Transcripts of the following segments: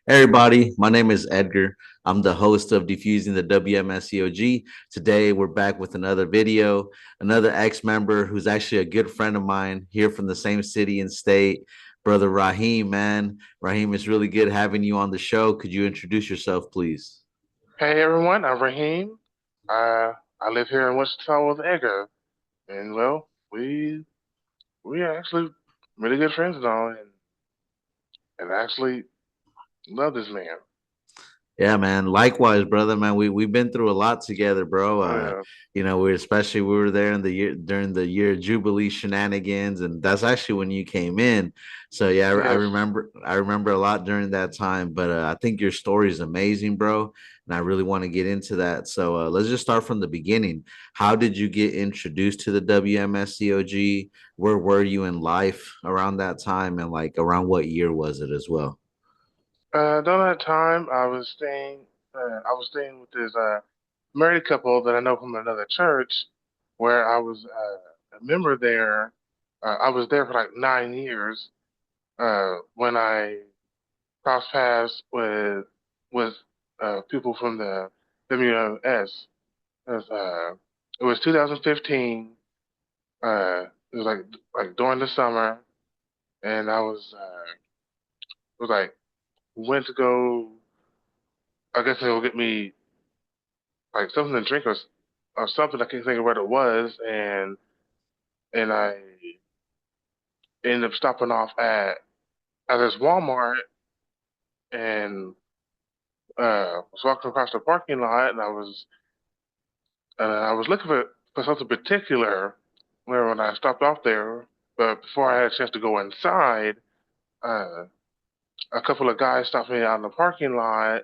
Hey everybody, my name is Edgar. I'm the host of Diffusing the WMSCOG. Today we're back with another video, another ex-member who's actually a good friend of mine here from the same city and state, brother Raheem, man. Raheem, it's really good having you on the show. Could you introduce yourself, please? Hey everyone, I'm Raheem. I live here in Wichita with Edgar, and well, we are actually really good friends and all, and actually love this man. Yeah, man. Likewise, brother, man. We've been through a lot together, bro. Oh yeah, We were there in the year during the year Jubilee shenanigans, and that's actually when you came in. So yeah, I yes. remember a lot during that time. But I think your story is amazing, bro, and I really want to get into that. So let's just start from the beginning. How did you get introduced to the WMSCOG? Where were you in life around that time, and like around what year was it as well? During that time, I was staying with this married couple that I know from another church, where I was a member there. I was there for like 9 years. When I crossed paths with people from the WMS. It was 2015. It was like during the summer, and it was like went to go. I guess they will get me like something to drink or something. I can't think of what it was, and I ended up stopping off at this Walmart and was walking across the parking lot, and I was looking for something particular when I stopped off there. But before I had a chance to go inside, uh, a couple of guys stopped me out in the parking lot.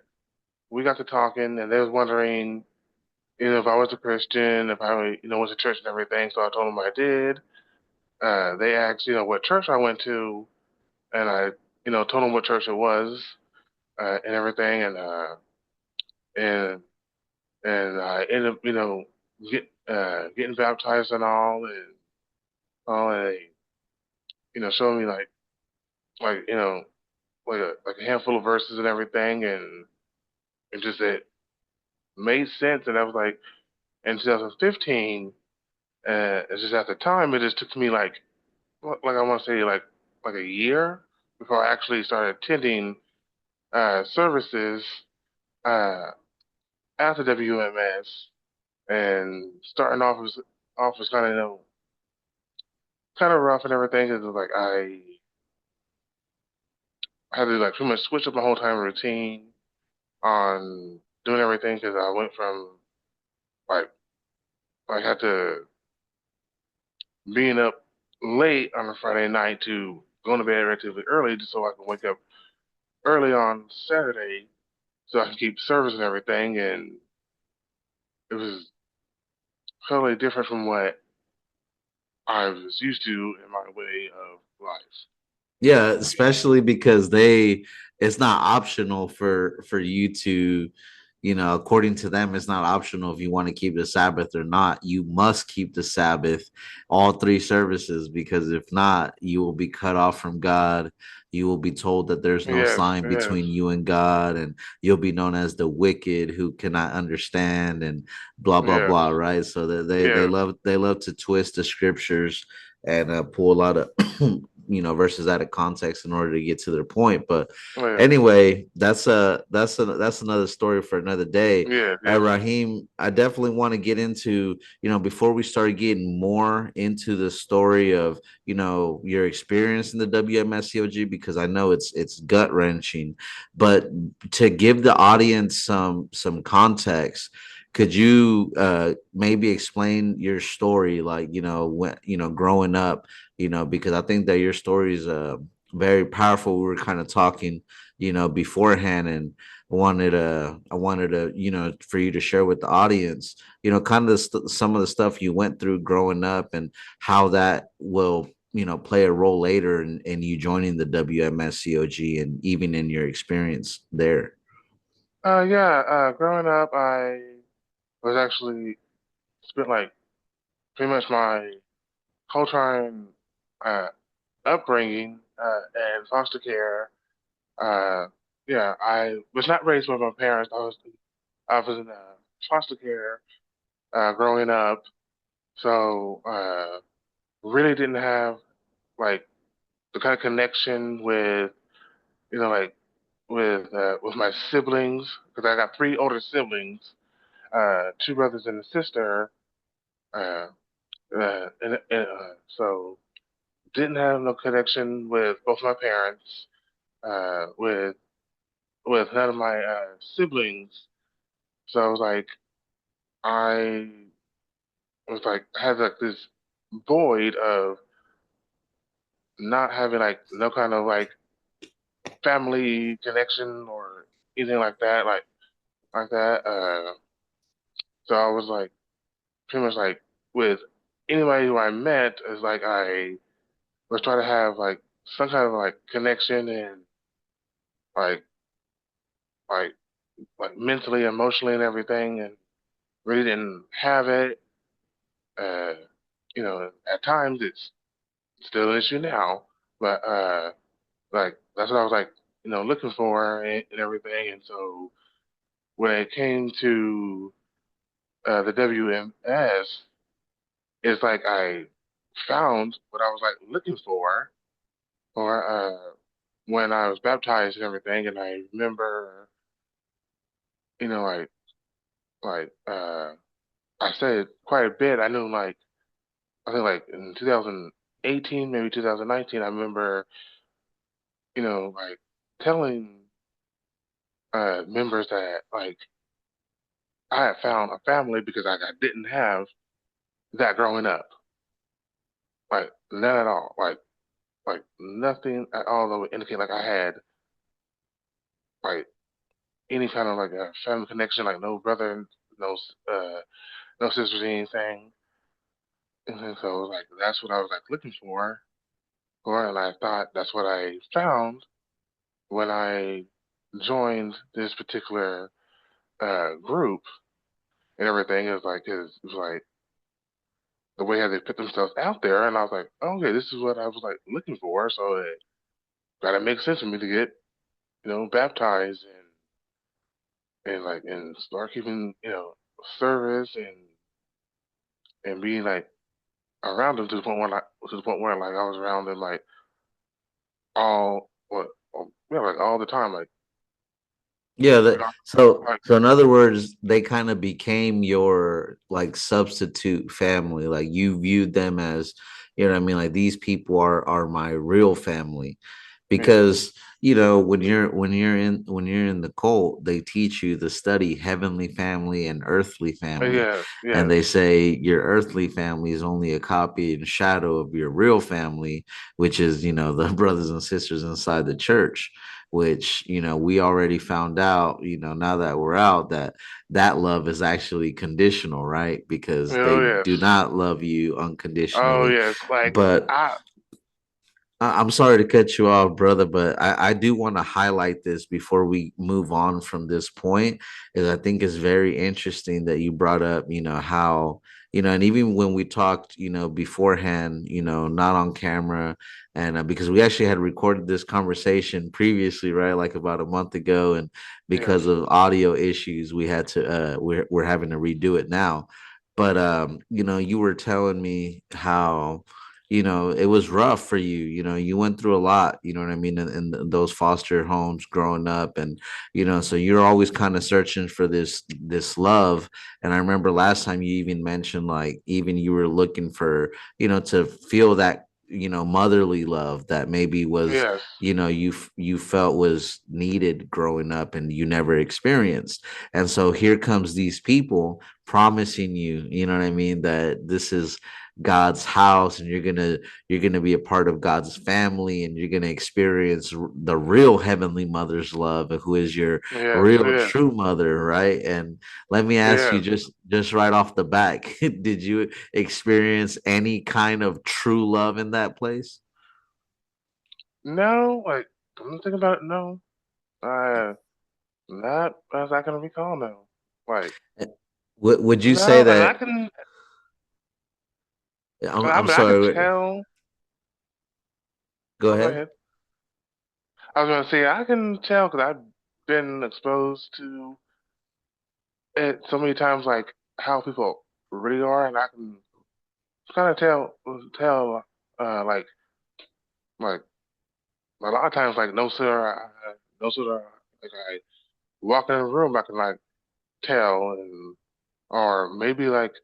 We got to talking, and they was wondering, if I was a Christian, if I, went to church and everything. So I told them I did. They asked, what church I went to, and I, told them what church it was, and everything, and I ended up, getting baptized and all, and they, showed me like, like a handful of verses and everything, and just it made sense. And I was like, in 2015, it's just at the time, it just took me like I want to say like a year before I actually started attending services uh, at the WMS, and starting off was kind of kind of rough and everything because like I had to like pretty much switch up my whole time routine on doing everything because I went from like had to being up late on a Friday night to going to bed relatively early just so I can wake up early on Saturday so I can keep service and everything. And it was totally different from what I was used to in my way of life. Yeah, especially because it's not optional for you to, according to them, it's not optional if you want to keep the Sabbath or not. You must keep the Sabbath, all three services, because if not, you will be cut off from God. You will be told that there's no Yes, sign yes, between you and God, and you'll be known as the wicked who cannot understand and blah blah yes, blah. Right? So that yes, they love to twist the scriptures and pull a lot of verses out of context in order to get to their point. But yes, anyway, that's another story for another day. yes, yes. Raheem, I definitely want to get into, before we start getting more into the story of, your experience in the WMSCOG, because I know it's gut wrenching. But to give the audience some context, could you maybe explain your story, like, when, growing up, because I think that your story is very powerful. We were kind of talking, beforehand, and I wanted to, for you to share with the audience, kind of some of the stuff you went through growing up and how that will, play a role later in you joining the WMSCOG and even in your experience there. Yeah. Growing up, I was actually spent like pretty much my whole time uh, upbringing and foster care. yeah, I was not raised by my parents. I was in foster care growing up, so really didn't have like the kind of connection with like with my siblings because I got three older siblings, two brothers and a sister, uh, so didn't have no connection with both my parents, with none of my siblings. So I was like, I was like had like this void of not having like no kind of like family connection or anything like that, like that. So I was like pretty much like with anybody who I met is like I was trying to have like some kind of like connection and like like like mentally, emotionally, and everything, and really didn't have it. Uh, at times it's still an issue now, but like that's what I was like, looking for and everything. And so when it came to the WMS, it's like I found what I was like looking for, or when I was baptized and everything. And I remember, like I said quite a bit. I knew like I think like in 2018, maybe 2019. I remember, like telling members that like I had found a family because I didn't have that growing up. Like none at all. Like nothing at all that would indicate like I had like any kind of like a family connection, like no brother, no no sisters, anything. And then so like that's what I was like looking for, and I thought that's what I found when I joined this particular group and everything. It was like the way how they put themselves out there, and I was like, oh, okay, this is what I was like looking for. So it gotta make sense for me to get baptized and start keeping service and being like around them to the point where like I was around them like all what yeah like all the time Yeah, like, like so in other words, they kind of became your like substitute family. Like you viewed them as, you know what I mean, like these people are my real family. yeah, Because, when you're in the cult, they teach you to study heavenly family and earthly family. yes, And yes, they say your earthly family is only a copy and shadow of your real family, which is, the brothers and sisters inside the church, which we already found out, now that we're out, that that love is actually conditional, right? Because oh they yes, do not love you oh unconditionally. yes, like But I I'm sorry to cut you off, brother, but I do want to highlight this before we move on from this point. Is I think it's very interesting that you brought up, how, and even when we talked, beforehand, not on camera, and because we actually had recorded this conversation previously, right, like about a month ago, and yes, because of audio issues, we had to, we're having to redo it now. But you were telling me how it was rough for you. You went through a lot, you know what I mean, in those foster homes growing up. And so you're always kind of searching for this love. And I remember last time you even mentioned, like, even you were looking for, to feel that, motherly love that maybe was, yes, you felt was needed growing up and you never experienced. And so here comes these people promising you, you know what I mean, that this is God's house, and you're gonna be a part of God's family, and you're gonna experience the real heavenly mother's love, who is your yes, real yes, true mother, right? And let me ask you, yes. just right off the back, did you experience any kind of true love in that place? No, like I'm thinking about it. No, uh, not as I can recall. No, like Eh, would you say no, and I that? can. I I'm mean, I can sorry. tell. Go Oh, go ahead. ahead. I was gonna say I can tell because been exposed to it so many times, like how people really are, and I can kind of tell, like like a lot of times, like no sooner like I walk in a room, I can like tell, and or maybe like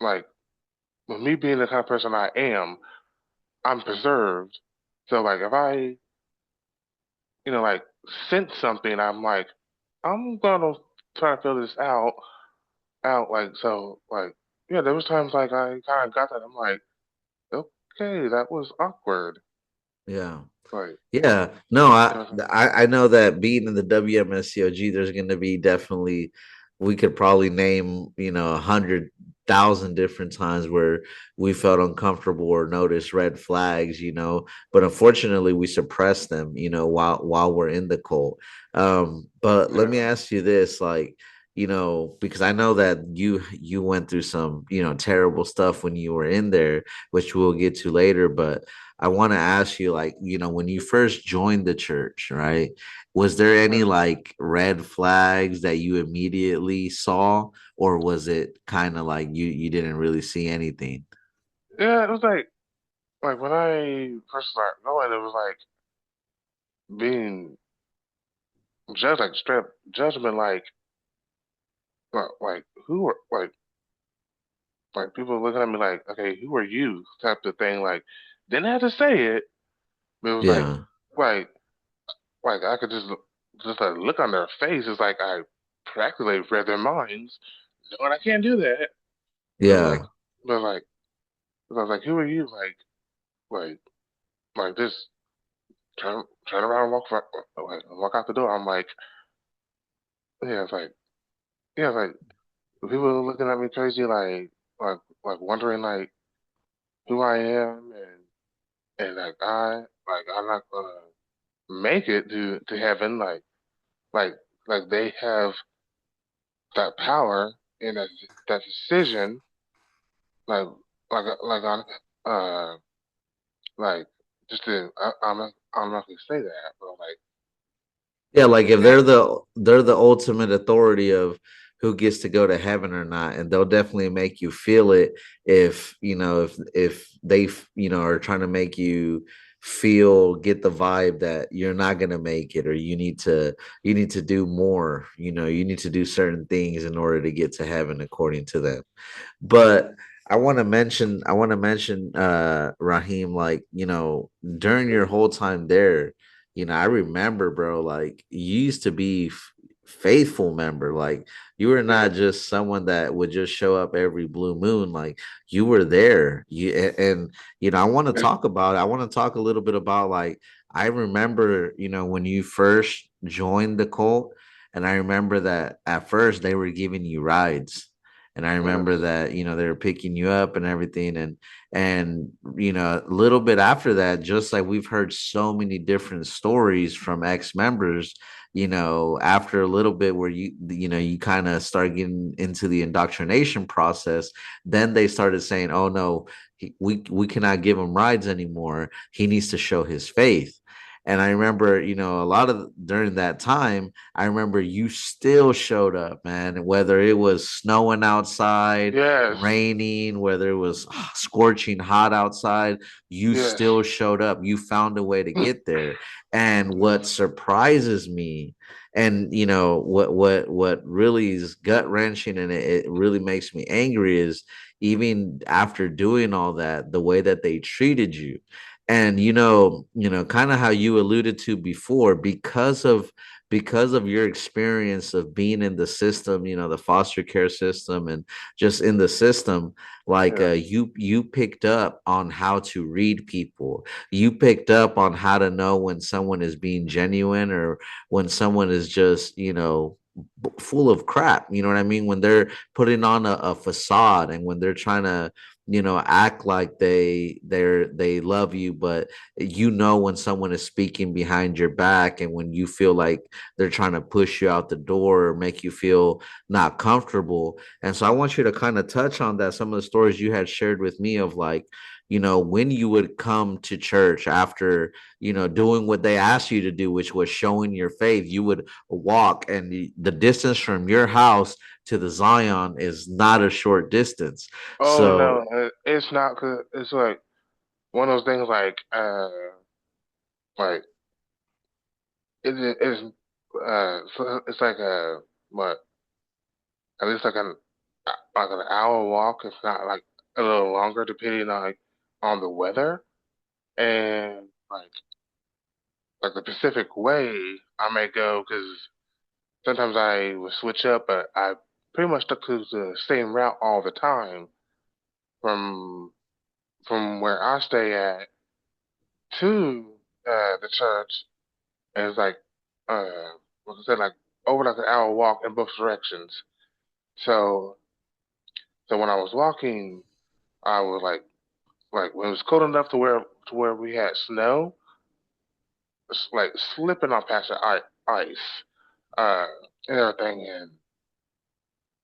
with me being the kind of person I am, I'm preserved. So like if I like sense something, I'm like I'm gonna try to feel this out like so like yeah, there was times like I kind of got that. I'm like, okay, that was awkward. Yeah. Like, Yeah, no, you know, I know that being in the WMSCOG, there's going to be definitely we could probably name 100,000 different times where we felt uncomfortable or noticed red flags, but unfortunately we suppress them, while we're in the cult. But let me yeah, ask you this, like, because I know that you went through some terrible stuff when you were in there, which we'll get to later, but I want to ask you, like, when you first joined the church, right? Was there any yeah, like red flags that you immediately saw, or was it kind of like you didn't really see anything? yeah. It was like when I first started going, it was like being judged, like straight up judgment, like who are like people looking at me like, okay, who are you? Type of thing. Like, didn't have to say it, but it was Yeah, like like I could just like look on their face. It's like I practically read their minds. No, and I can't do that. But like, yeah, but like, but I was like, who are you? Like, like this. Turn around and walk out the door. I'm like, yeah, it's like, yeah, it's like people are looking at me crazy, like wondering like who I am, and like I'm not gonna make it to heaven, like like they have that power and that decision, like like on uh like just I'm not gonna say that, but yeah. Like if like they're the ultimate authority of who gets to go to heaven or not, and they'll definitely make you feel it if they are trying to make you get the vibe that you're not going to make it, or you need to do more, you need to do certain things in order to get to heaven according to them. But I want to mention Raheem, like, during your whole time there, I remember, bro, like you used to be faithful member. Like you were yeah, not just someone that would just show up every blue moon. Like you were there. And I want to talk a little bit about, like, I remember, when you first joined the cult, and I remember that at first they were giving you rides, and I remember yes, that, they were picking you up and everything. And a little bit after that, just like we've heard so many different stories from ex-members, after a little bit where you kind of start getting into the indoctrination process, then they started saying, oh no, we cannot give him rides anymore. He needs to show his faith. And I remember, a lot of during that time, I remember you still showed up, man, whether it was snowing outside, yes, raining, whether it was scorching hot outside, you yes, still showed up. You found a way to get there. And what surprises me, and what really is gut wrenching, and it really makes me angry, is even after doing all that, the way that they treated you. And kind of how you alluded to before, because of your experience of being in the system, the foster care system, and just in the system, like, yeah, you picked up on how to read people. You picked up on how to know when someone is being genuine, or when someone is just, full of crap. You know what I mean? When they're putting on a facade, and when they're trying to act like they love you, but when someone is speaking behind your back, and when you feel like they're trying to push you out the door or make you feel not comfortable. And so I want you to kind of touch on that, some of the stories you had shared with me of like, when you would come to church after, doing what they asked you to do, which was showing your faith. You would walk, and the distance from your house to the Zion is not a short distance. Oh no, So it's not, cause it's like one of those things like it's so it's like a what at least like an hour walk, if not like a little longer, depending on on the weather. And like the Pacific Way, I may go because sometimes I would switch up, but I pretty much stuck to the same route all the time from where I stay at to the church. And it's like like I said, like over like an hour walk in both directions. So when I was walking, I was like when it was cold enough to where we had snow, it's like slipping on past the ice, uh, and everything, and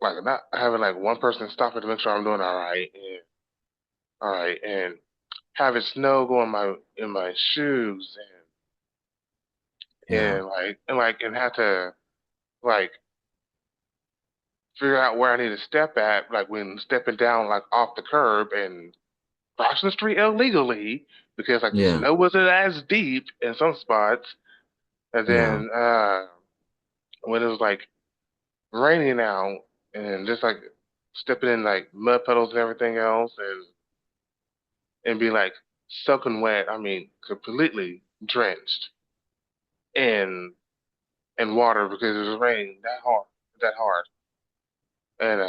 like not having like one person stopping to make sure I'm doing all right, and having snow go in my shoes, yeah, and had to like figure out where I need to step at, like when stepping down like off the curb and crossing the street illegally because like the yeah, snow wasn't as deep in some spots, and yeah. then when it was like raining out and just like stepping in like mud puddles and everything else, and be like soaking wet. I mean, completely drenched in water because it was raining that hard, and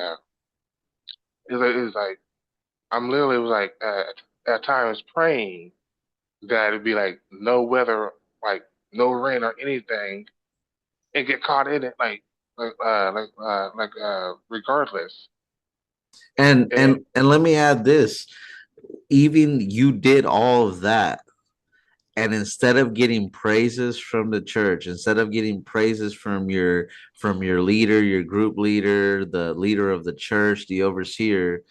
it was like I'm literally was like at times praying that it'd be like no weather, like no rain or anything, and get caught in it regardless. And And let me add this. Even you did all of that, and instead of getting praises from the church, instead of getting praises from your leader, your group leader, the leader of the church, the overseer,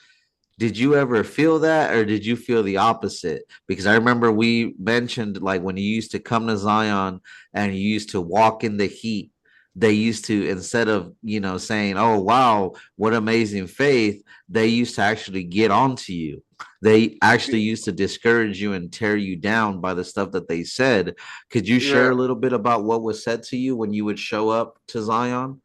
did you ever feel that, or did you feel the opposite? Because I remember we mentioned, like, when you used to come to Zion and you used to walk in the heat, they used to, instead of, saying, "Oh, wow, what amazing faith," they used to actually get onto you. They actually used to discourage you and tear you down by the stuff that they said. Could you share yeah, a little bit about what was said to you when you would show up to Zion?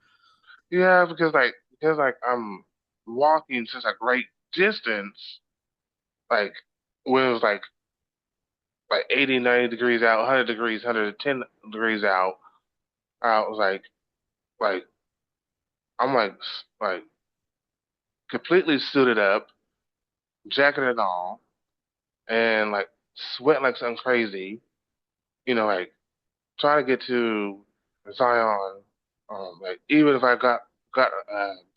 yeah, because like I'm walking such a great distance, like when it was like 80, 90 degrees out, 100 degrees, 110 degrees out, I was like I'm like completely suited up, jacket and all, and like sweating like something crazy, like trying to get to Zion, like even if I got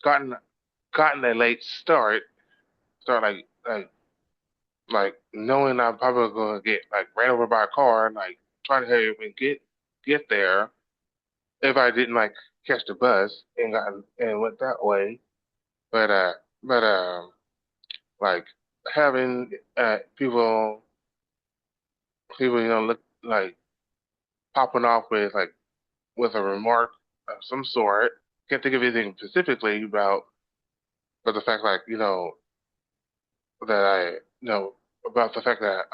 gotten a late start like knowing I'm probably gonna get like ran over by a car, and like trying to hurry up and get there if I didn't like catch the bus and went that way. But but like having people look like popping off with a remark of some sort. Can't think of anything specifically but the fact like that about the fact that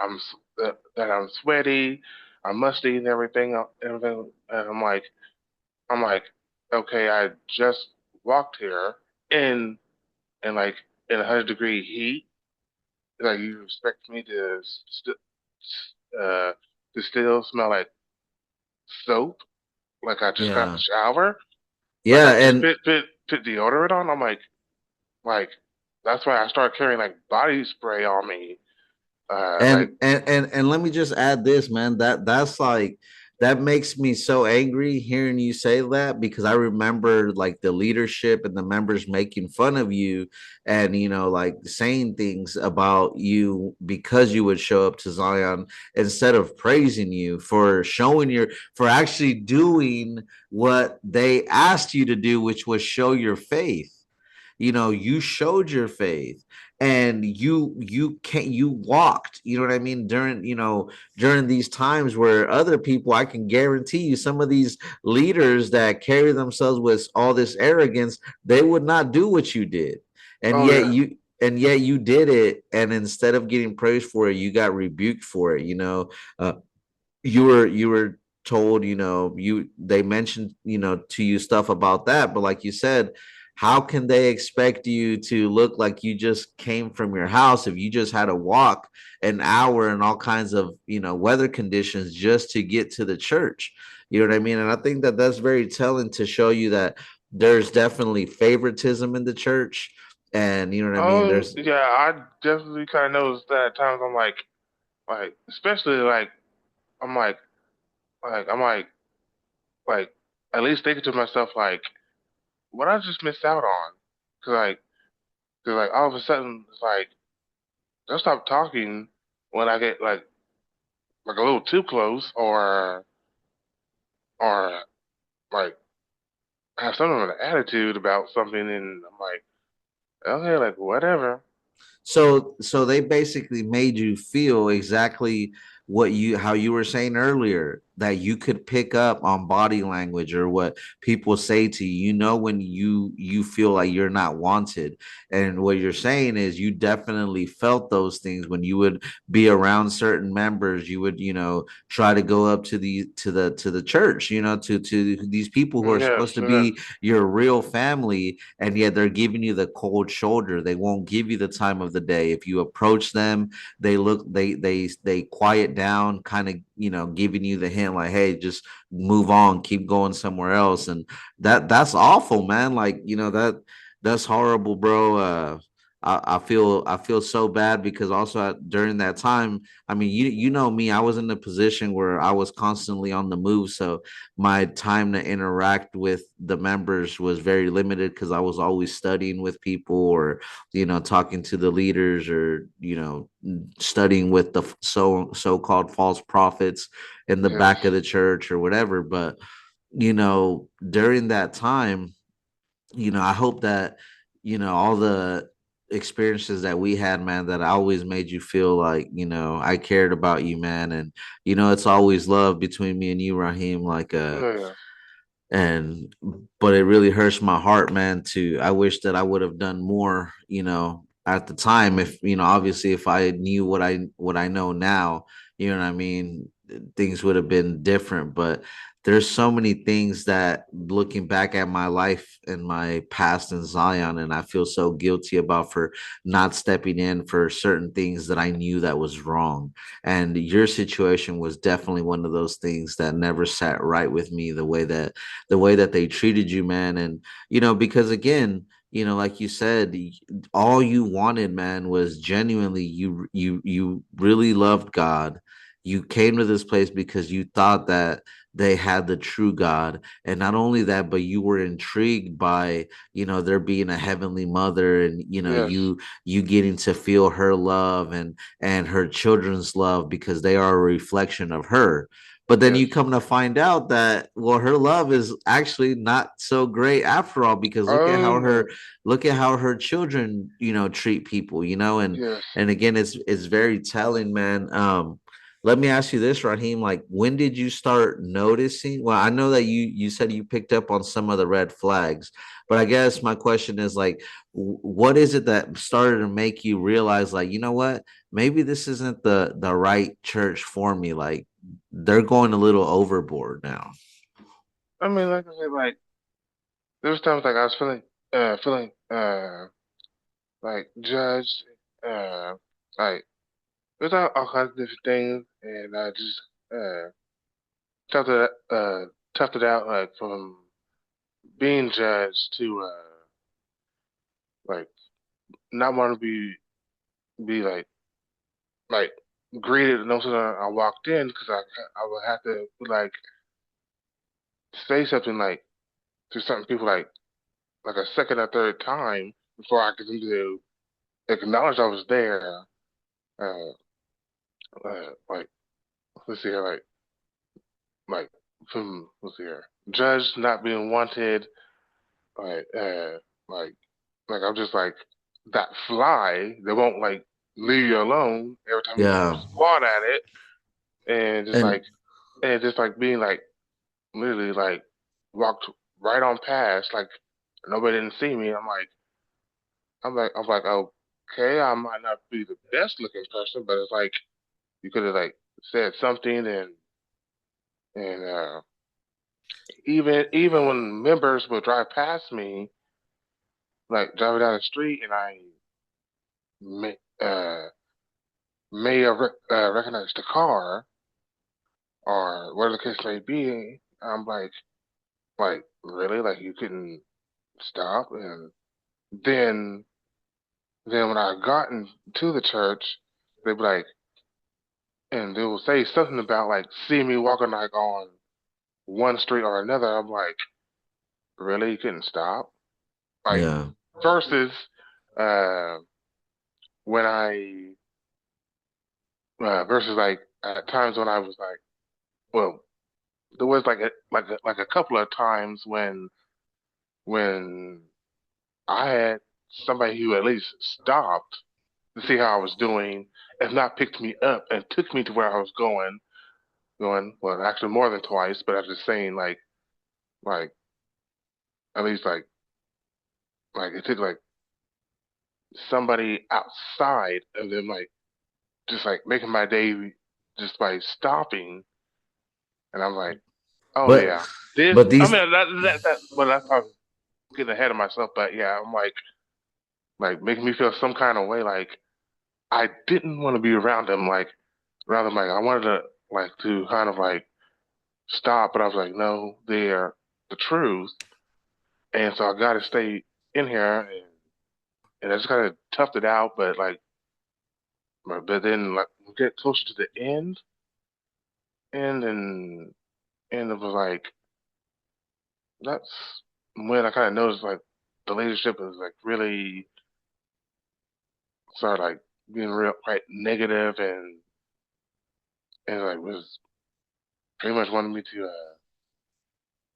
that I'm sweaty, I'm musty and everything, and I'm like, okay, I just walked here in like in 100-degree heat. Like you expect me uh to still smell like soap, like I just got out the Yeah. shower, like Yeah, I just and put deodorant on. I'm like that's why I started carrying like body spray on me. Like and let me just add this, man. That's like that makes me so angry hearing you say that because I remember like the leadership and the members making fun of you and like saying things about you because you would show up to Zion instead of praising you for showing your for actually doing what they asked you to do, which was show your faith. You showed your faith and you walked, what I mean, during these times where other people, I can guarantee you, some of these leaders that carry themselves with all this arrogance, they would not do what you did. and Oh yet yeah, you and yet you did it, and instead of getting praised for it, you got rebuked for it. uh, you were told, they mentioned, to you stuff about that, but like you said, how can they expect you to look like you just came from your house if you just had to walk an hour in all kinds of, weather conditions just to get to the church? You know what I mean? And I think that that's very telling to show you that there's definitely favoritism in the church. And you know what I mean, oh there's yeah. I definitely kind of noticed that at times. I'm like, especially I'm like, at least thinking to myself like, what I just missed out on, cause like, cause like all of a sudden it's like they'll stop talking when I get like a little too close or like have some of an attitude about something, and I'm like, okay, like whatever. so they basically made you feel exactly what you how you were saying earlier, that you could pick up on body language or what people say to you, when you feel like you're not wanted. And what you're saying is you definitely felt those things when you would be around certain members. You would, try to go up to the church, to these people who are Yes, supposed to yes, be your real family, and yet they're giving you the cold shoulder. They won't give you the time of the day. If you approach them, they quiet down, kind of, giving you the hint like, hey, just move on, keep going somewhere else. And that's awful, man. Like, that's horrible, bro. I feel so bad because also during that time, I mean, you know me, I was in a position where I was constantly on the move, so my time to interact with the members was very limited because I was always studying with people, or talking to the leaders, or studying with the so-called false prophets in the yes. back of the church or whatever. But during that time, I hope that all the experiences that we had, man, that I always made you feel like I cared about you, man. And it's always love between me and you, Raheem. Like Oh yeah. and but it really hurts my heart, man. To I wish that I would have done more, at the time. If obviously, if I knew what I know now, what I mean, things would have been different. But there's so many things that, looking back at my life and my past in Zion, and I feel so guilty about for not stepping in for certain things that I knew that was wrong. And your situation was definitely one of those things that never sat right with me, the way that they treated you, man. And because again, like you said, all you wanted, man, was genuinely, you really loved God. You came to this place because you thought that they had the true God. And not only that, but you were intrigued by, there being a heavenly mother, and Yes, you getting to feel her love and her children's love, because they are a reflection of her. But then yes. you come to find out that, well, her love is actually not so great after all, because Oh no. look at how her children, treat people, and Yes. again, it's very telling, man. Let me ask you this, Raheem. Like, when did you start noticing? Well, I know that you said you picked up on some of the red flags, but I guess my question is like, what is it that started to make you realize, like, what, maybe this isn't the right church for me? Like, they're going a little overboard now. I mean, like I said, like there was times like I was feeling like judged, uh, like there's all kinds of different things, and I just uh toughed it toughed it out, like from being judged to like not wanting to be like greeted no sooner I walked in because I would have to like say something like to certain people like a second or third time before I could get them to acknowledge I was there. Uh, like let's see here, like let's see here, judged not being wanted, like like I'm just like that fly that won't like leave you alone every time you Yeah. swat at it, and And just like being like literally like walked right on past like nobody didn't see me. I'm like okay, I might not be the best looking person, but it's like you could have like said something and even when members would drive past me, like driving down the street, and I may may have recognized the car or whatever the case may be, I'm like really, like you couldn't stop, and then when I got into the church, they'd be like, and they will say something about like seeing me walking like on one street or another. I'm like, really, you couldn't stop, like yeah. versus uh when I versus like at times when I was like, well, there was like a couple of times when I had somebody who at least stopped to see how I was doing, if not picked me up and took me to where I was going. Well, actually more than twice, but I'm just saying like at least like it took like somebody outside of them like just like making my day just by stopping, and I'm like, oh But yeah, this. but I these mean that well that's probably getting ahead of myself, but yeah, I'm like making me feel some kind of way, like I didn't want to be around them, like around them, like I wanted to like to kind of like stop, but I was like, no, they're the truth, and so I got to stay in here, and I just kind of toughed it out, but but then like we get closer to the end, and it was like that's when I kind of noticed like the leadership is like really started like being real quite negative and like was pretty much wanted me to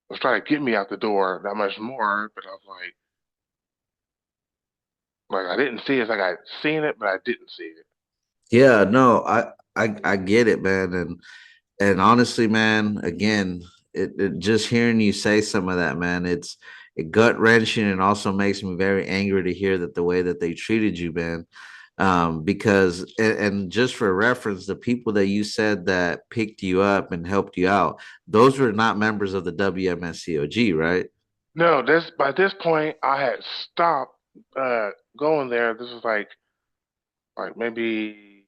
was trying to get me out the door that much more, but I was like I didn't see it, it's like I seen it, but I didn't see it. Yeah, no, I get it, man. And honestly, man, again, it just hearing you say some of that, man, it gut wrenching and also makes me very angry to hear that the way that they treated you, man. Because and just for reference, the people that you said that picked you up and helped you out, those were not members of the WMSCOG, right? No, this by this point I had stopped uh going there. This was like maybe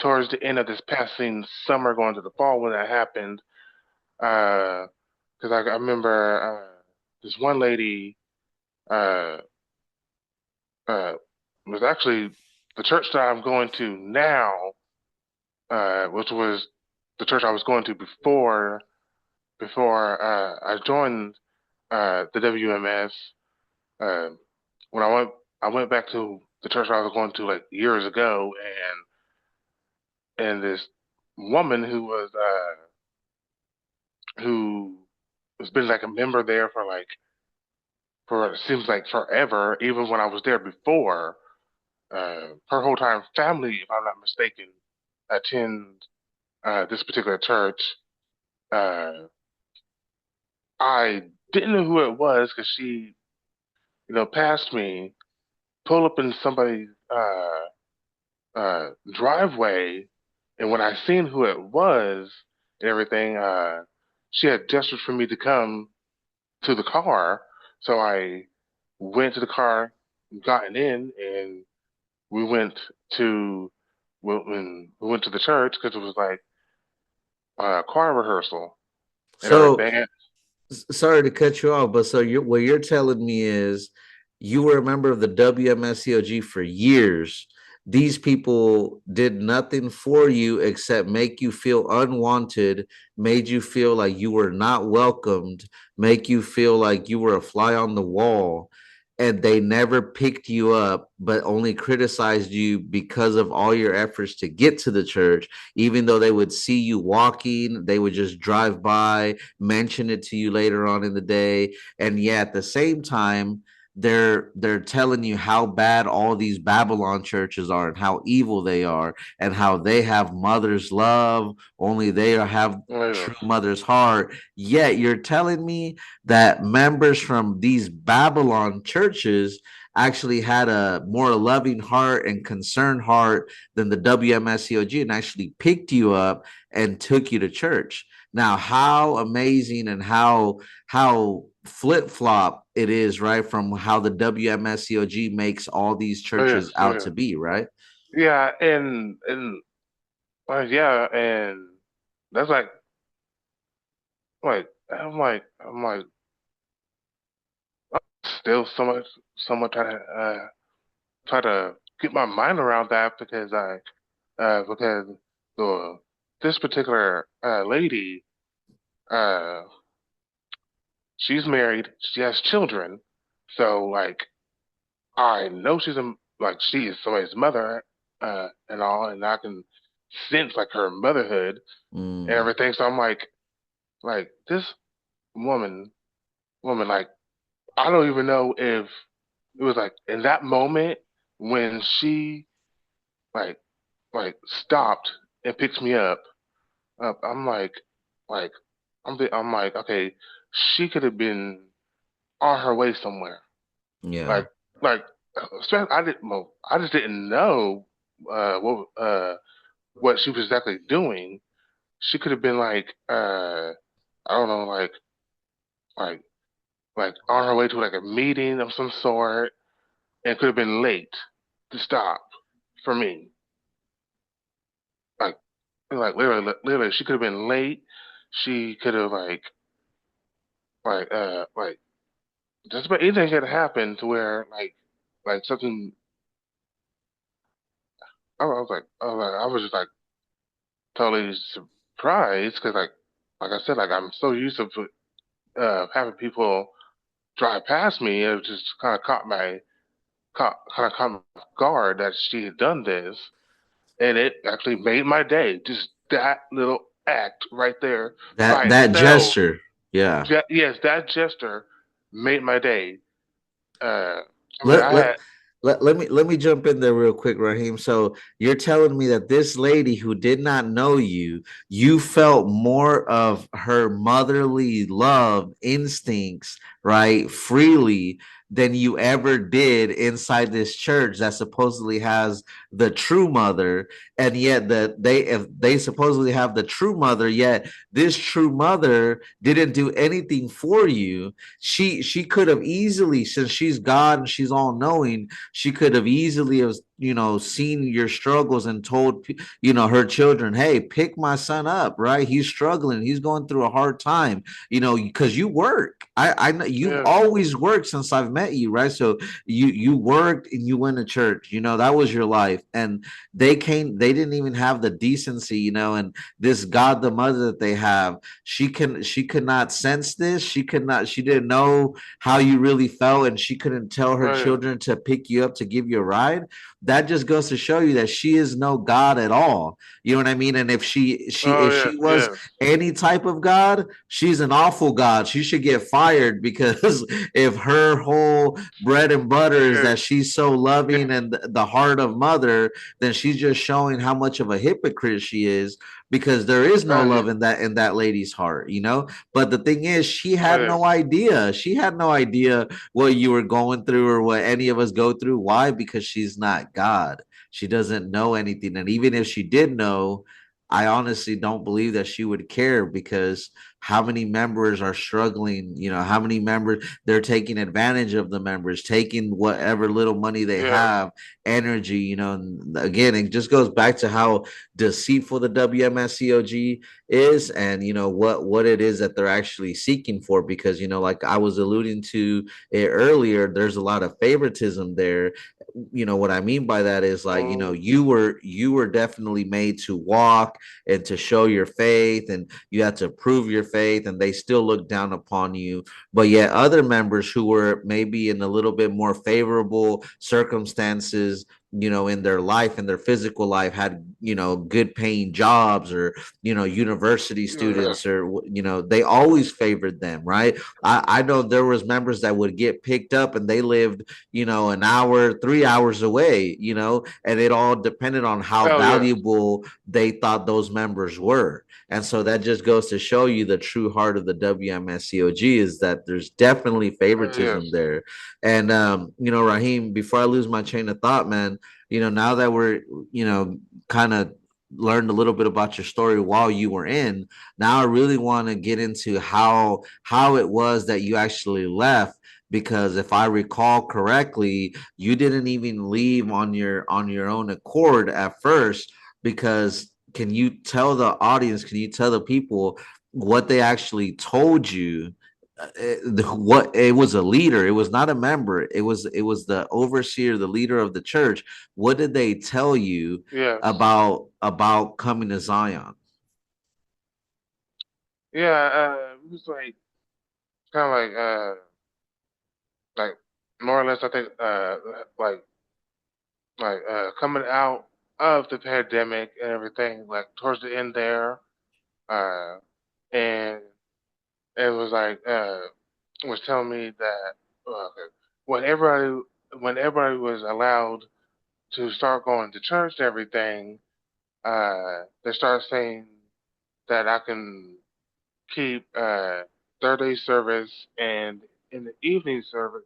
towards the end of this passing summer going to the fall when that happened. Because I remember this one lady uh uh was actually the church that I'm going to now, which was the church I was going to before I joined the WMS. Uh, when I went back to the church I was going to like years ago, and this woman who has been like a member there for like for it seems like forever, even when I was there before. Her whole time family, if I'm not mistaken, attend this particular church. Uh, I didn't know who it was because she, passed me, pulled up in somebody's driveway, and when I seen who it was and everything, she had gestured for me to come to the car. So I went to the car, gotten in, and we went to when we went to the church because it was like choir rehearsal and So everything. sorry to cut you off, but so what you're telling me is you were a member of the WMSCOG for years. these people did nothing for you except make you feel unwanted, made you feel like you were not welcomed, make you feel like you were a fly on the wall. And they never picked you up, but only criticized you because of all your efforts to get to the church. Even though they would see you walking, they would just drive by, mention it to you later on in the day. And yeah, at the same time, they're telling you how bad all these Babylon churches are and how evil they are and how they have mother's love, only they have Yes. true mother's heart. Yet you're telling me that members from these Babylon churches actually had a more loving heart and concerned heart than the WMSCOG and actually picked you up and took you to church. Now, how amazing and how flip flop it is, right? From how the WMSCOG makes all these churches Yes. out Yeah. to be, right? Yeah. And yeah. And that's I'm like still somewhat try to get my mind around that because the this particular lady, uh she's married, she has children, so like I know she is somebody's mother, and all, and I can sense like her motherhood and Mm, everything. So I'm like this woman, like I don't even know if it was like in that moment when she like stopped and picked me up. Like I'm like, okay, she could have been on her way somewhere. yeah. Like like I just didn't know what she was exactly doing. She could have been like I don't know, like on her way to like a meeting of some sort, and could have been late to stop for me. Like literally, she could have been late. She could have like just about anything could happen to where something. I was just like totally surprised because like I said, like I'm so used to having people drive past me. It just kind of caught me off guard that she had done this, and it actually made my day. Just that little act right there by That itself. gesture. Yeah. Yes, that gesture made my day. Uh, I mean, let I let had let me jump in there real quick, Raheem. So you're telling me that this lady who did not know you, you felt more of her motherly love instincts, right, freely than you ever did inside this church that supposedly has the true mother, and yet that if they supposedly have the true mother, yet this true mother didn't do anything for you. She could have easily, since she's God and she's all knowing, she could have easily have seen your struggles and told her children, hey, pick my son up, right? He's struggling, he's going through a hard time, because you work. I know you've yes, always worked since I've met you, right? So you worked and you went to church, that was your life. And they didn't even have the decency, and this God the mother that they have, she could not sense this, she didn't know how you really felt, and she couldn't tell her right. children to pick you up to give you a ride. That just goes to show you that she is no God at all. You know what I mean? And Oh if yes, she was yes, any type of God, she's an awful God. She should get fired, because if her whole bread and butter is yes, that she's so yes, loving and the heart of mother, then she's just showing how much of a hypocrite she is, because there is no yes, love in that lady's heart. But the thing is, she oh had yes, no idea. She had no idea what you were going through or what any of us go through. Why? Because she's not God. She doesn't know anything. And even if she did know, I honestly don't believe that she would care, because how many members are struggling, how many members they're taking advantage of the members, taking whatever little money they Yes. have, energy, and again, it just goes back to how deceitful the WMSCOG is, and what it is that they're actually seeking for, because like I was alluding to it earlier, there's a lot of favoritism there. What I mean by that is, like, Oh, you were definitely made to walk and to show your faith, and you had to prove your faith, and they still look down upon you. But yet other members who were maybe in a little bit more favorable circumstances, in their life, in their physical life, had good paying jobs, or university yes. students, or they always favored them, right? I know there was members that would get picked up and they lived an hour, 3 hours away, and it all depended on how Oh, yes. valuable they thought those members were. And so that just goes to show you the true heart of the WMSCOG is that there's definitely Yes. favoritism there. And Raheem, before I lose my chain of thought, man, now that we're, kind of learned a little bit about your story while you were in, now I really want to get into how it was that you actually left, because if I recall correctly, you didn't even leave on your own accord at first. Because can you tell the audience, can you tell the people what they actually told you? What it was, a leader, it was not a member, it was the overseer, the leader of the church. What did they tell you Yes. about coming to Zion? Yeah. It was like kind of like more or less. I think like coming out of the pandemic and everything, like towards the end there, uh, and it was like was telling me that okay, when everybody when everybody was allowed to start going to church and everything, they started saying that I can keep third day service and in the evening service.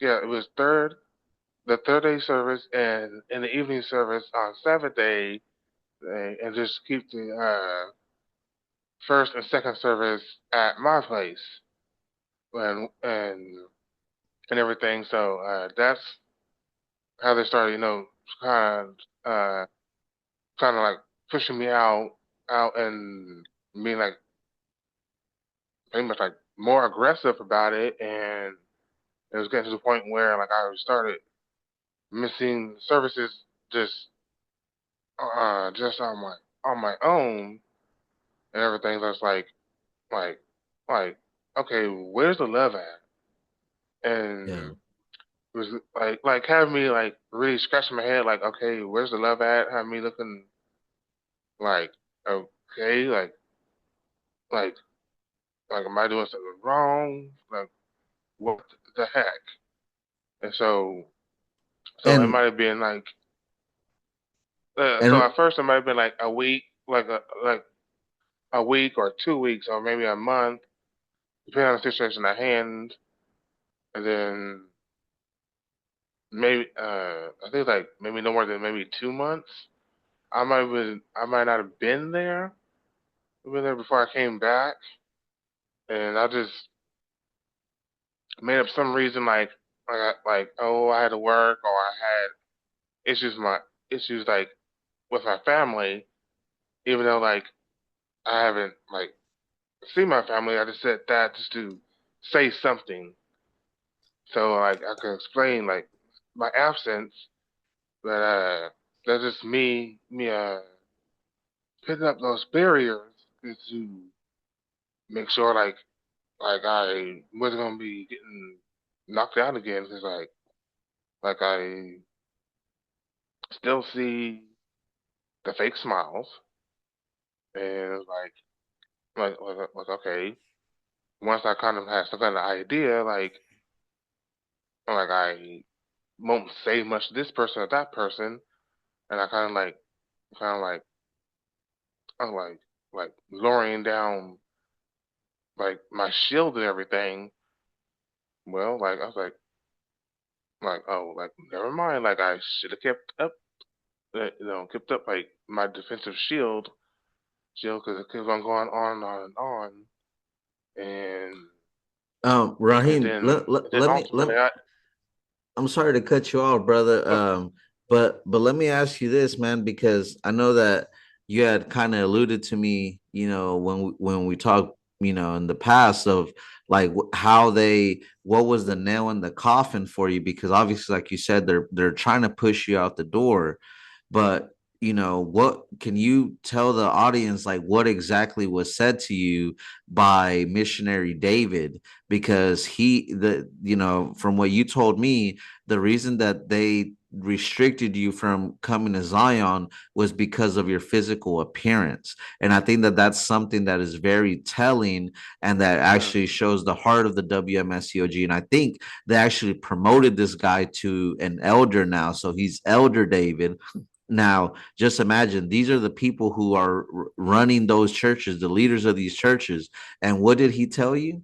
Yeah, it was the third day service and in the evening service on Sabbath day, and just keep the first and second service at my place and everything. So that's how they started, kind of kind of like pushing me out and being like pretty much like more aggressive about it, and it was getting to the point where like I started missing services just just on my own and everything. That's like like okay, where's the love at? Yeah. And it was like having me like really scratching my head like okay, where's the love at? Having me looking like okay, like like am I doing something wrong? Like what the heck? And so it and might have been like so and at first it might have been like a week, like a week or 2 weeks or maybe a month, depending on the situation at hand. And then maybe I think like maybe no more than maybe 2 months. I might not have been there. I've been there before I came back, and I just made up some reason like oh I had to work or I had issues like with my family, even though like I haven't like seen my family. I just said that just to say something, so like I can explain like my absence. But that's just me putting up those barriers to make sure like I wasn't gonna be getting knocked out again because like I still see the fake smiles and it's like okay, once I kind of have some kind of idea like I won't say much to this person or that person, and I kind of like I'm like lowering down like my shield and everything. Well, like I was like oh like never mind, like I should have kept up kept up like my defensive shield still because it keeps on going on and on and on, and Raheem, and then ultimately, I I'm sorry to cut you off, brother. oh, But let me ask you this, man, because I know that you had kind of alluded to me, when we talked, in the past of like how what was the nail in the coffin for you? Because obviously, like you said, they're trying to push you out the door, but what can you tell the audience like what exactly was said to you by missionary David? Because from what you told me, the reason that they restricted you from coming to Zion was because of your physical appearance. And I think that that's something that is very telling and that yeah, actually shows the heart of the WMSCOG. And I think they actually promoted this guy to an elder now. So he's Elder David. Now, just imagine these are the people who are running those churches, the leaders of these churches. And what did he tell you?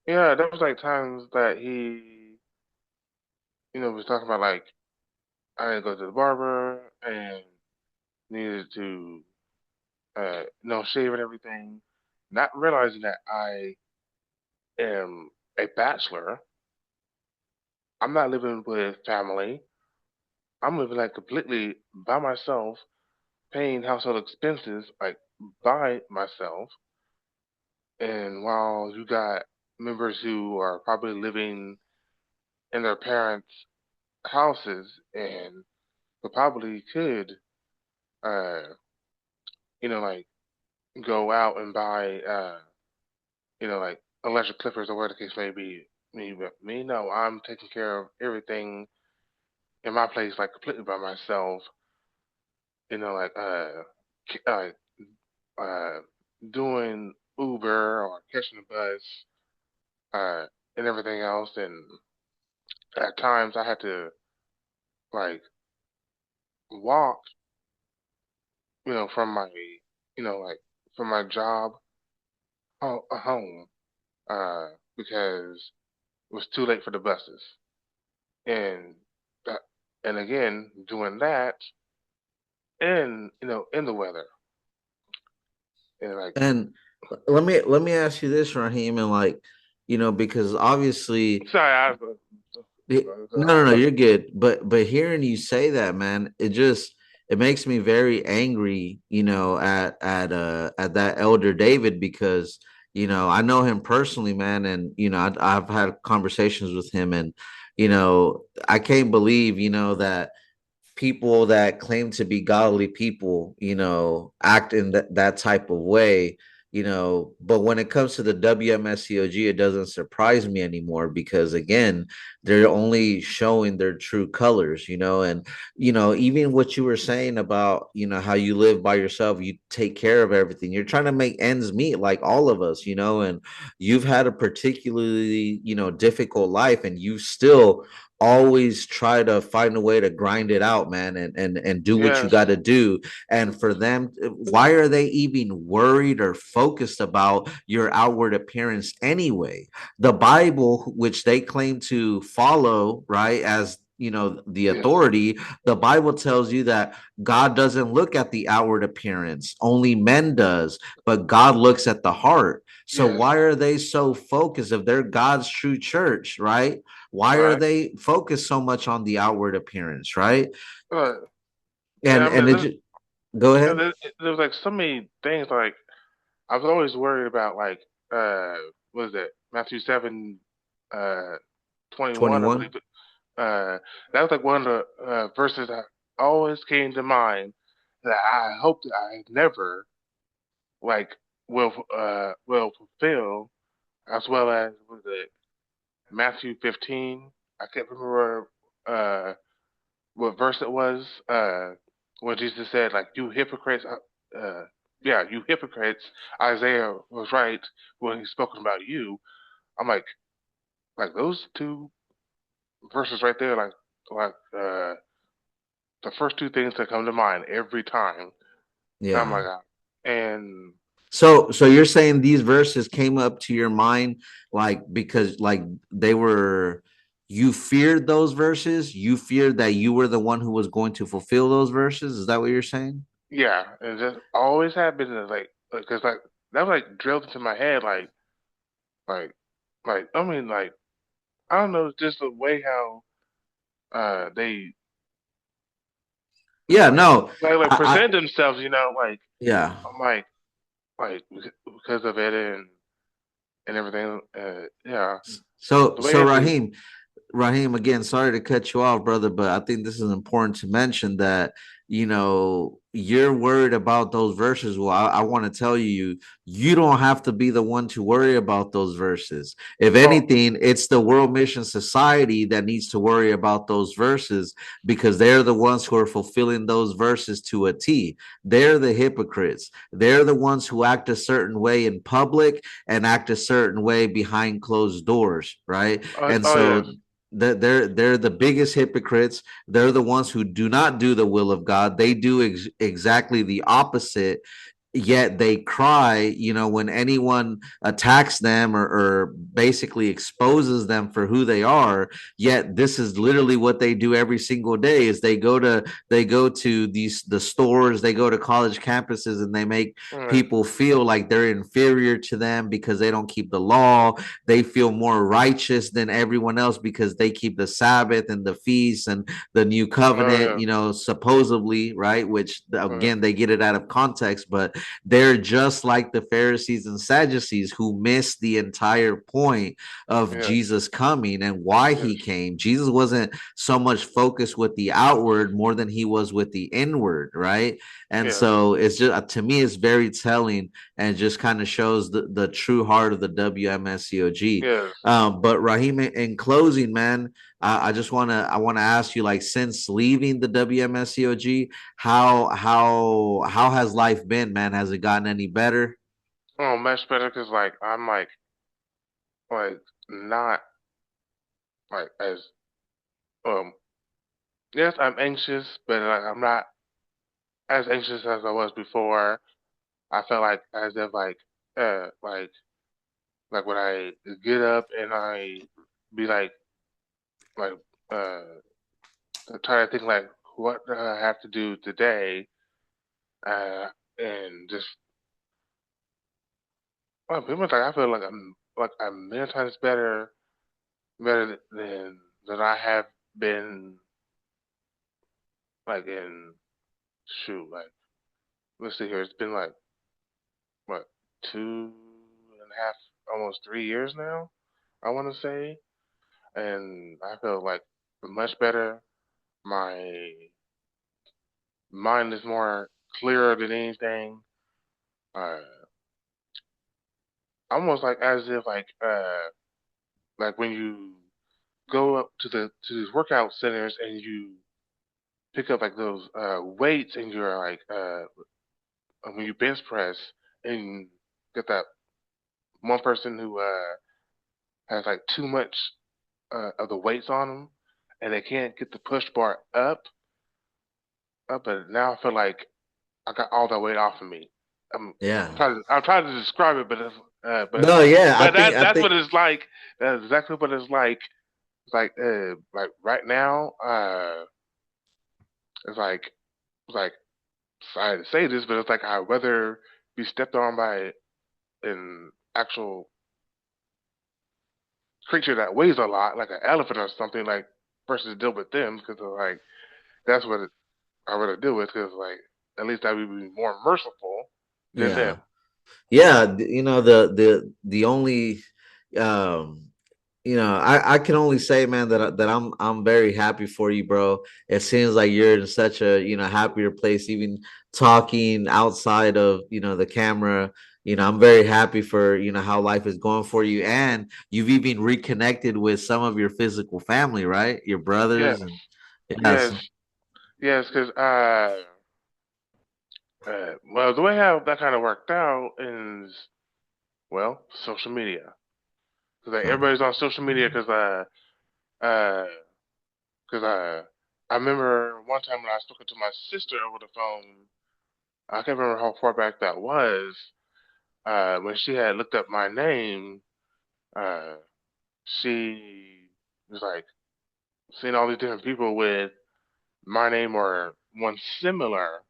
yeah, there was like times that he, was talking about like I had to go to the barber and needed to, shave and everything, not realizing that I am a bachelor. I'm not living with family. I'm living like completely by myself, paying household expenses like by myself. And while you got members who are probably living in their parents' houses and probably could, uh, like go out and buy, like electric clippers or whatever the case may be. Me, no, I'm taking care of everything in my place like completely by myself. Like uh, uh, doing Uber or catching the bus, and everything else. And at times I had to like walk, from my, like from my job home, uh, because it was too late for the buses. And that, and again, doing that in, in the weather. And like, And let me ask you this, Raheem, and like, because obviously sorry, no, no, no, you're good. But hearing you say that, man, it makes me very angry, at that elder David because I know him personally, man, and I've had conversations with him, and I can't believe that people that claim to be godly people, act in that type of way, but when it comes to the WMSCOG, it doesn't surprise me anymore because again, they're only showing their true colors, and even what you were saying about, how you live by yourself, you take care of everything. You're trying to make ends meet like all of us, and you've had a particularly, difficult life and you still always try to find a way to grind it out, man, and do what you yes, got to do. And for them, why are they even worried or focused about your outward appearance anyway? The Bible, which they claim to follow, right, as the yes, authority, the Bible tells you that God doesn't look at the outward appearance, only men does, but God looks at the heart. So yes, why are they so focused if they're God's true church, right? Why are right. they focused so much on the outward appearance, right? Uh, yeah, And I mean, go ahead. there's like so many things like I was always worried about like what is it, Matthew 7 uh 21, I believe 21. it. That was like one of the verses that always came to mind that I hope that I never like will fulfill, as well as was it Matthew 15. I can't remember what verse it was, when Jesus said, like, you hypocrites, yeah, you hypocrites, Isaiah was right when he's spoken about you. I'm like those two verses right there, like the first two things that come to mind every time. I'm Yeah. like, and So you're saying these verses came up to your mind like because like they were you feared those verses? You feared that you were the one who was going to fulfill those verses? Is that what you're saying? yeah, and just always have been like because like that was like drilled into my head like I mean like I don't know, it's just the way how they Yeah, like no, like I present themselves, you know, like yeah. I'm like because of it and everything. Yeah, So the way so that they. Raheem, again, sorry to cut you off, brother, but I think this is important to mention that you're worried about those verses. Well, I want to tell you, you don't have to be the one to worry about those verses. If Oh, anything, it's the World Mission Society that needs to worry about those verses because they're the ones who are fulfilling those verses to a T. They're the hypocrites. They're the ones who act a certain way in public and act a certain way behind closed doors, right? And oh yes, so they're the biggest hypocrites. They're the ones who do not do the will of God. They do exactly the opposite, yet they cry, when anyone attacks them or basically exposes them for who they are. Yet this is literally what they do every single day is they go to the stores, they go to college campuses, and they make mm, people feel like they're inferior to them because they don't keep the law. They feel more righteous than everyone else because they keep the Sabbath and the feasts and the new oh covenant, yeah, supposedly, right? Which oh, again, they get it out of context, but they're just like the Pharisees and Sadducees who missed the entire point of yes, Jesus coming and why yes, he came. Jesus wasn't so much focused with the outward more than he was with the inward, right? And yes, so it's just to me, it's very telling and just kind of shows the true heart of the WMSCOG. yes. But Raheem, in closing, man, I want to ask you, like, since leaving the WMSCOG, how has life been, man? Has it gotten any better? Oh, much better because like I'm like not like as um yes I'm anxious, but like I'm not as anxious as I was before. I felt like as if uh like like when I get up and I be like uh try to think like what do I have to do today uh and just well, pretty much like I feel like I'm many times better than I have been like in shoot like let's see here it's been like what 2.5 almost 3 years now I want to say and I feel like much better. My mind is more clearer than anything. Uh, almost like as if like when you go up to these workout centers and you pick up like those weights and you're like when you bench press and get that one person who has like too much of the weights on them and they can't get the push bar up, but now I feel like I got all that weight off of me. I'm Yeah. I'm trying to describe it, but it's, No, yeah, I but think I that's think what it's like. That's exactly what it's like. It's like right now, it's like sorry to say this, but it's like I'd rather be stepped on by an actual creature that weighs a lot, like an elephant or something, like versus deal with them because like that's what I rather deal with because like at least I would be more merciful than yeah. them. Yeah, the only um I can only say, man, that I'm very happy for you, bro. It seems like you're in such a happier place, even talking outside of the camera. I'm very happy for how life is going for you, and you've even reconnected with some of your physical family, right? Your Yes, brothers and yes, yes, yes, because well, the way how that kind of worked out is, well, social media. Because like, huh, everybody's on social media uh, cause I remember one time when I was talking to my sister over the phone. I can't remember how far back that was. When she had looked up my name, uh, she was like seeing all these different people with my name or one similar,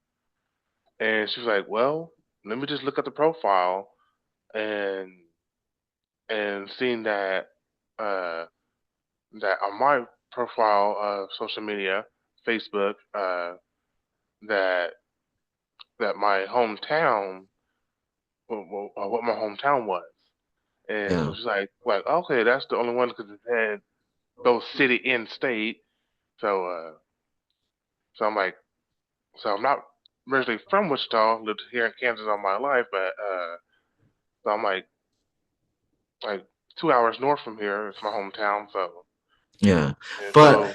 And she was like, "Well, let me just look at the profile and seeing that uh that on my profile of social media, Facebook, that my hometown, what my hometown was." And so Yeah, she's like, okay, that's the only one because it had both city and state. So, I'm like, so I'm not originally from Wichita, lived here in Kansas all my life, but so I'm like 2 hours north from here. It's my hometown. So, yeah. and But so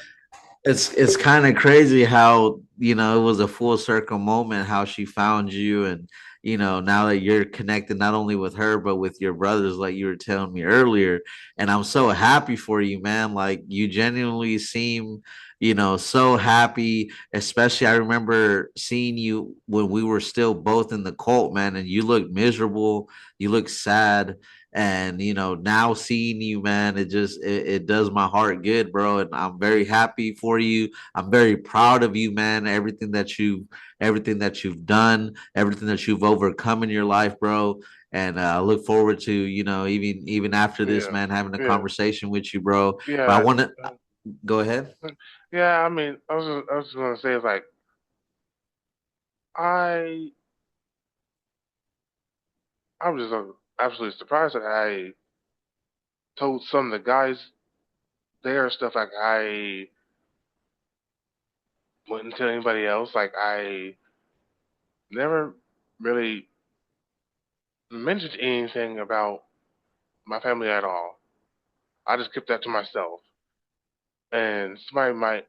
it's kind of crazy how it was a full circle moment how she found you, and now that you're connected not only with her but with your brothers like you were telling me earlier. And I'm so happy for you, man. Like, you genuinely seem so happy. Especially, I remember seeing you when we were still both in the cult, man, and you look miserable, you look sad. And now seeing you, man, it does my heart good, bro. And I'm very happy for you. I'm very proud of you, man. Everything that you've done, everything that you've overcome in your life, bro. And I look forward to even after this, yeah, man, having a yeah, conversation with you, bro. But I yeah, want to go ahead. yeah. I mean, I was just gonna say it's like I I was just absolutely surprised that I told some of the guys there stuff like I wouldn't tell anybody else. Like I never really mentioned anything about my family at all. I just kept that to myself. And somebody might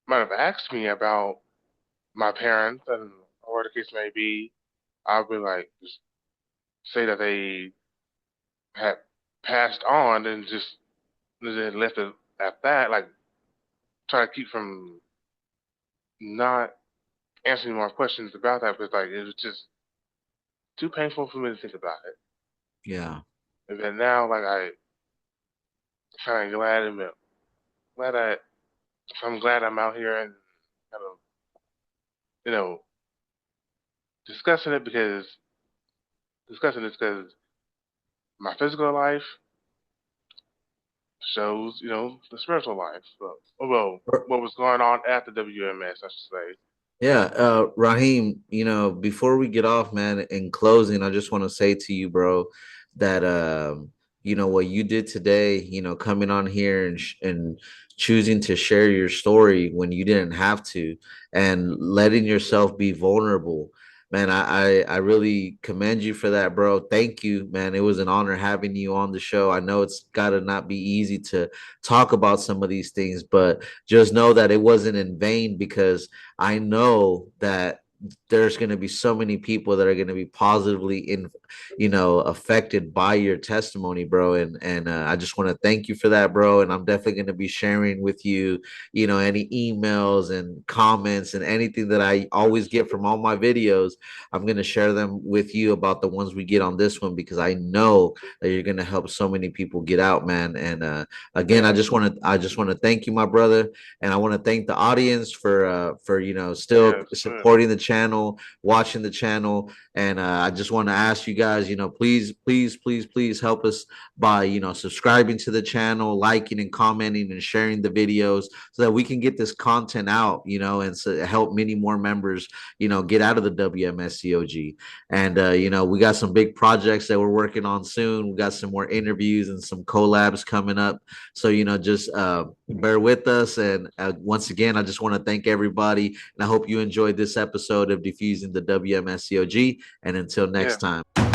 have asked me about my parents and or the case may be, I'll be like just say that they had passed on and just then left it at that. Like try to keep from not answering more questions about that because like it was just too painful for me to think about it. Yeah. And then now like I kind of glad I I'm glad I'm out here and kind of you know discussing it because discussing this because my physical life shows the spiritual life. So, well, what was going on at the WMS, I should say. Yeah, Raheem, before we get off, man, in closing, I just want to say to you, bro, that what you did today, coming on here and choosing to share your story when you didn't have to, and letting yourself be vulnerable, man. I really commend you for that, bro. Thank you, man. It was an honor having you on the show. I know it's gotta not be easy to talk about some of these things, but just know that it wasn't in vain, because I know that there's going to be so many people that are going to be positively affected by your testimony, bro. And I just want to thank you for that, bro. And I'm definitely going to be sharing with you, any emails and comments and anything that I always get from all my videos. I'm going to share them with you about the ones we get on this one, because I know that you're going to help so many people get out, man. And again, I Yeah, just want to I just want to thank you, my brother. And I want to thank the audience for still yes, yes, supporting the channel, watching the channel. And I just want to ask you guys, please, please, please, please help us by subscribing to the channel, liking and commenting and sharing the videos, so that we can get this content out, and so help many more members get out of the WMSCOG. And we got some big projects that we're working on soon. We got some more interviews and some collabs coming up. So just bear with us. And once again, I just want to thank everybody, and I hope you enjoyed this episode of Diffusing the WMSCOG. And until next yeah. time.